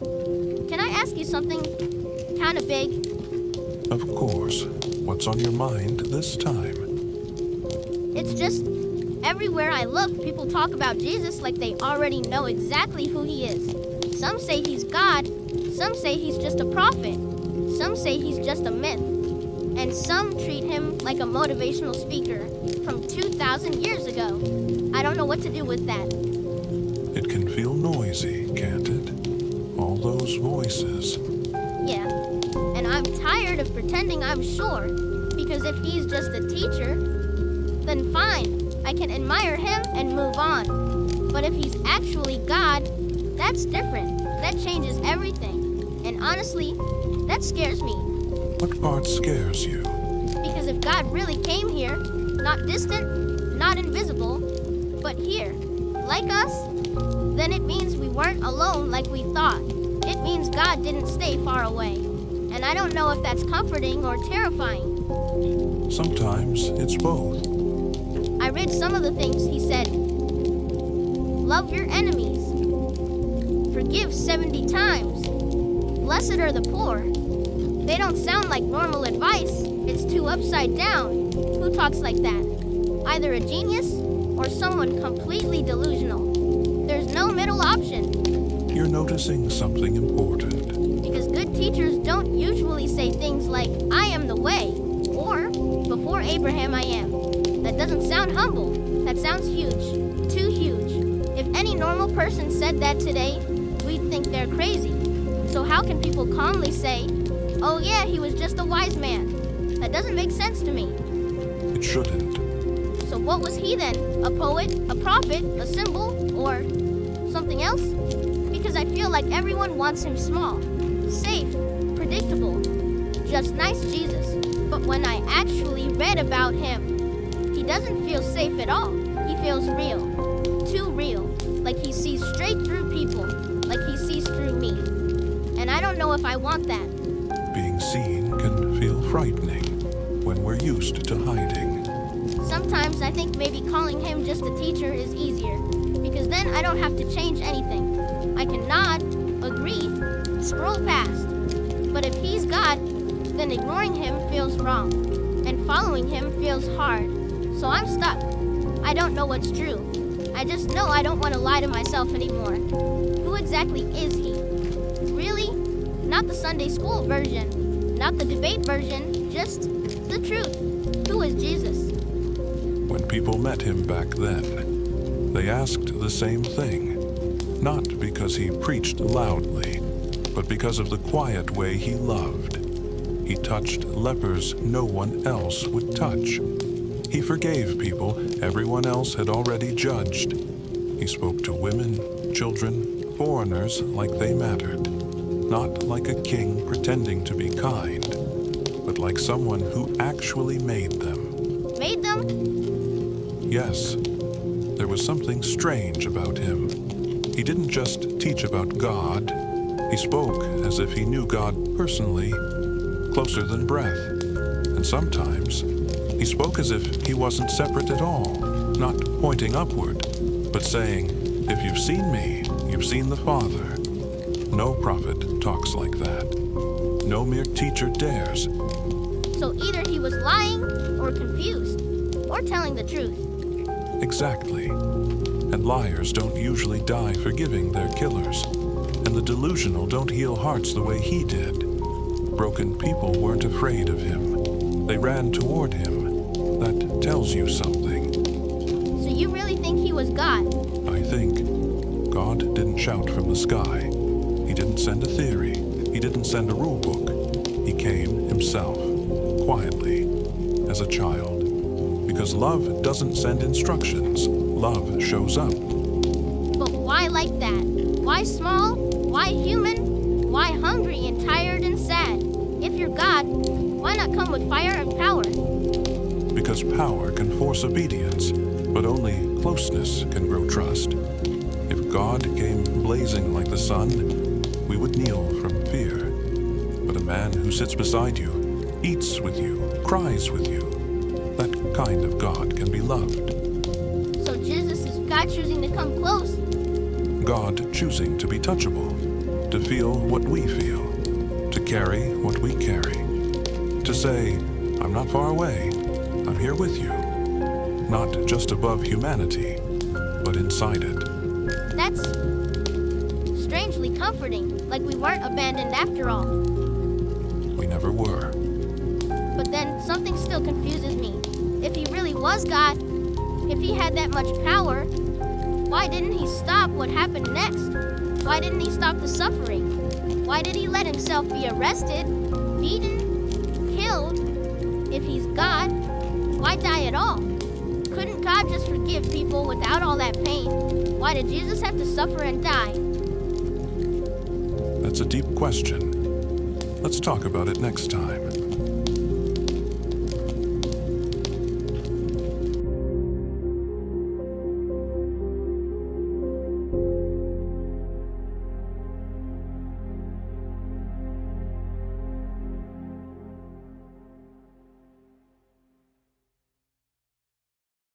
Can I ask you something kind of big? Of course. What's on your mind this time? It's just, everywhere I look, people talk about Jesus like they already know exactly who he is. Some say he's God, some say he's just a prophet, some say he's just a myth, and some treat him like a motivational speaker from 2,000 years ago. I don't know what to do with that. It can feel noisy, can't it? All those voices. Yeah, and I'm tired of pretending I'm sure, because if he's just a teacher, then fine, I can admire him and move on. But if he's actually God, that's different. That changes everything. And honestly, that scares me. What part scares you? Because if God really came here, not distant, not invisible, but here, like us, then it means we weren't alone like we thought. It means God didn't stay far away. And I don't know if that's comforting or terrifying. Sometimes it's both. I read some of the things he said. Love your enemies. Forgive 70 times. Blessed are the poor. They don't sound like normal advice. It's too upside down. Who talks like that? Either a genius or someone completely delusional. There's no middle option. You're noticing something important. Because good teachers don't usually say things like, I am the way, or before Abraham I am. That doesn't sound humble. That sounds huge. Too huge. If any normal person said that today, we'd think they're crazy. So how can people calmly say, oh yeah, he was just a wise man? That doesn't make sense to me. It shouldn't. So what was he then? A poet, a prophet, a symbol, or something else? Because I feel like everyone wants him small, safe, predictable, just nice Jesus. But when I actually read about him, he doesn't feel safe at all. He feels real, too real, like he sees straight through people, like he sees through me. And I don't know if I want that. Being seen can feel frightening when we're used to hiding. Sometimes I think maybe calling him just a teacher is easier, because then I don't have to change anything. I can nod, agree, scroll past. But if he's God, then ignoring him feels wrong, and following him feels hard. So I'm stuck. I don't know what's true. I just know I don't want to lie to myself anymore. Who exactly is he? Really? Not the Sunday school version, not the debate version, just the truth. Who is Jesus? When people met him back then, they asked the same thing. Not because he preached loudly, but because of the quiet way he loved. He touched lepers no one else would touch. He forgave people everyone else had already judged. He spoke to women, children, foreigners like they mattered. Not like a king pretending to be kind, but like someone who actually made them. Made them? Yes, there was something strange about him. He didn't just teach about God. He spoke as if he knew God personally, closer than breath. And sometimes he spoke as if he wasn't separate at all, not pointing upward, but saying, if you've seen me, you've seen the Father. No prophet talks like that. No mere teacher dares. So either he was lying, or confused, or telling the truth. Exactly. And liars don't usually die forgiving their killers. And the delusional don't heal hearts the way he did. Broken people weren't afraid of him. They ran toward him. That tells you something. So you really think he was God? I think. God didn't shout from the sky. He didn't send a theory. He didn't send a rule book. He came himself, quietly, as a child. Because love doesn't send instructions. Love shows up. But why like that? Why small? Why human? Why hungry and tired and sad? If you're God, why not come with fire and power? Because power can force obedience, but only closeness can grow trust. If God came blazing like the sun, we would kneel from fear. But a man who sits beside you, eats with you, cries with you, that kind of God can be loved. So Jesus is God choosing to come close. God choosing to be touchable. to feel what we feel, to carry what we carry, to say, I'm not far away, I'm here with you, not just above humanity, but inside it. That's strangely comforting, like we weren't abandoned after all. We never were. But then something still confuses me. If he really was God, if he had that much power, why didn't he stop what happened next? Why didn't he stop the suffering? Why did he let himself be arrested, beaten, killed? If he's God, why die at all? Couldn't God just forgive people without all that pain? Why did Jesus have to suffer and die? That's a deep question. Let's talk about it next time.